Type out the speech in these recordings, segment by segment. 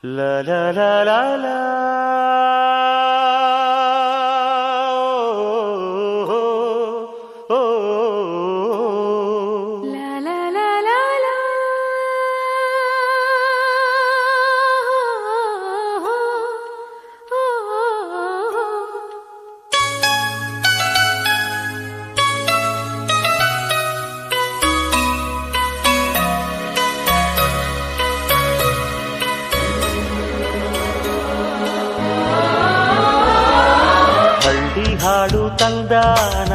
La la la la la. Oh, oh, oh. La la la la la. Oh, oh, oh. ಹಳ್ಳಿ ಹಾಡು ತಂದಾನ,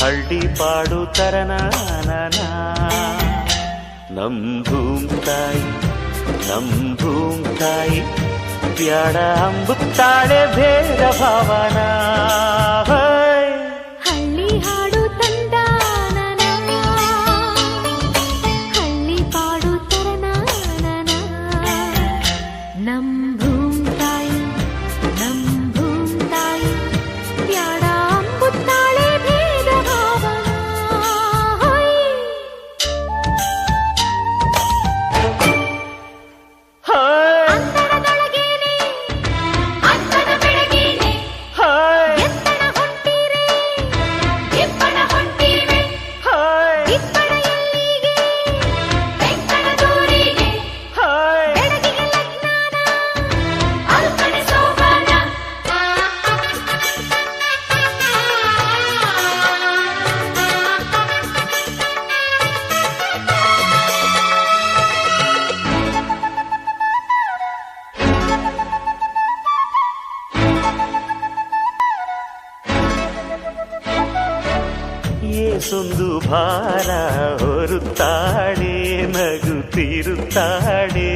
ಹಳ್ಳಿ ಪಾಡು ತರನಾನ. ನಮ್ ಭೂಮ್ ತಾಯಿ, ನಮ್ ಭೂಮ್ ತಾಯಿ ಬ್ಯಾಡ ಅಂಬುತ್ತಾಳೆ ಭೇದ ಭಾವನ. ಹಳ್ಳಿ ಹಾಡು ತಂದಾನನ, ಹಳ್ಳಿ ಪಾಡು ತರನಾನನ. ನಮ್ ಭೂಮ್ ತಾಯಿ, ನಮ್ ಭೂಮ್ ತಾಯಿ ಬ್ಯಾಡ ಅಂಬುತ್ತಾಳೆ ಭೇದ ಭಾವನ. ಅಂತರದೊಳಗೇನೆ ಅಂತದ ಬೆಳಗೇನೆ ಎತ್ತಡ ಹೊಂಟಿರೆ ಇಬ್ಬಣ ಹೊಂಟಿವೆ. ಇಬ್ಬಣ ಎಲ್ಲಿಗೆ ಬೆಂಕಣ ದೂರಿಗೆ, ಬೆಳಗಿಗೆ ಲಗ್ನಾನ ಅಲ್ಕಡೆ ಸೋಬಾನ. ಏಸೊಂದು ಭಾರ ಹೊರುತ್ತಾಳೆ, ನಗುತ್ತಿರುತ್ತಾಳೆ.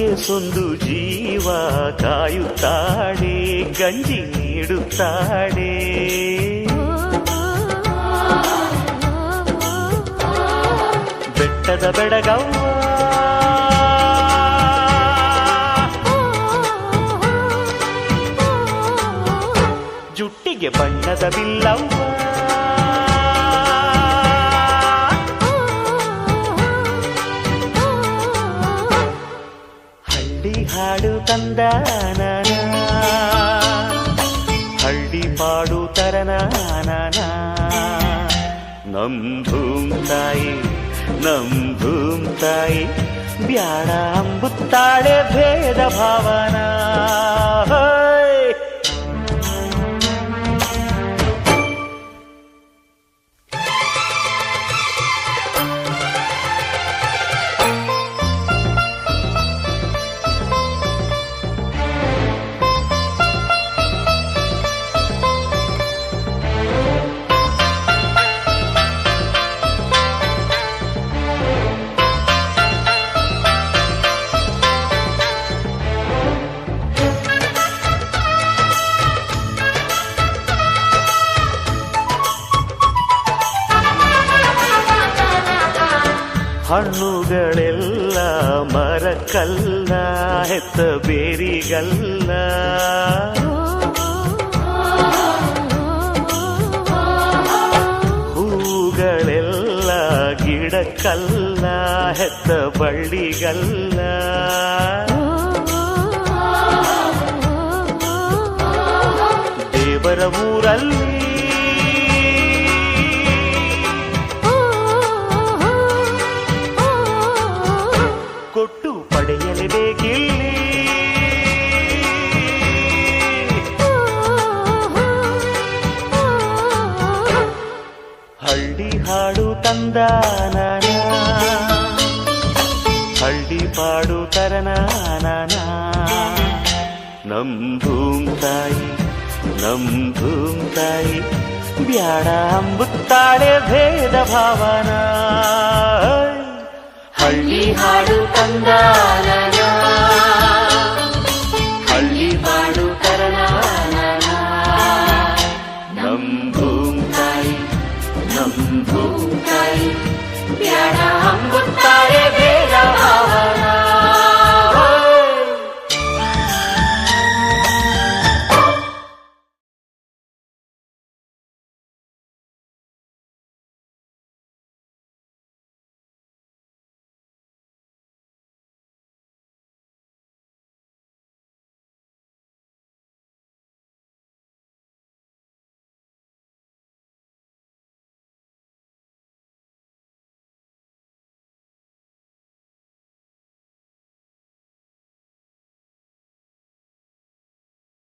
ಏಸೊಂದು ಜೀವ ಕಾಯುತ್ತಾಳೆ, ಗಂಜಿ ನೀಡುತ್ತಾಳೆ. ಬೆಟ್ಟದ ಬೆಡಗವ್ವ ಜುಟ್ಟಿಗೆ ಬಣ್ಣದ ಬಿಲ್ಲವ್ವ. ಹಳ್ಳಿ ಹಾಡು ತಂದಾನ, ಹಳ್ಳಿ ಪಾಡು ತರನಾನ. ನಮ್ ಭೂಮ್ ತಾಯಿ, ನಮ್ ಭೂಮ್ ತಾಯಿ ಬ್ಯಾಡ ಅಂಬುತ್ತಾಳೆ ಭೇದ ಭಾವನ. ಹಣ್ಣುಗಳೆಲ್ಲ ಮರಕ್ಕಲ್ಲ, ಹೆತ್ತ ಬೇರಿಗಲ್ಲ. ಹೂಗಳೆಲ್ಲ ಗಿಡಕ್ಕಲ್ಲ, ಹೆತ್ತ ಬಳ್ಳಿಗಲ್ಲ. ದೇವರ ಊರಲ್ಲಿ ಕೊಟ್ಟು ಪಡೆಯಲೇಬೇಕಿಲ್ಲಿ. ಹಳ್ಳಿ ಹಾಡು ತಂದಾನ, ಹಳ್ಳಿ ಪಾಡು ತರನಾನ. ನಮ್ ಭೂಮ್ ತಾಯಿ, ನಮ್ ಭೂಮ್ ತಾಯಿ ಬ್ಯಾಡ ಅಂಬುತ್ತಾಳೆ ಭೇದ ಭಾವನ. ಹಳ್ಳಿ ಹಾಡು ತಂದಾನ, ಹಳ್ಳಿ ಪಾಡು ತರನಾನ. ನಮ್ ಭೂಮ್ ತಾಯಿ, ನಮ್ ಭೂಮ್ ತಾಯಿ ಬ್ಯಾಡ ಅಂಬುತ್ತಾಳೆ ಭೇದ ಭಾವನ.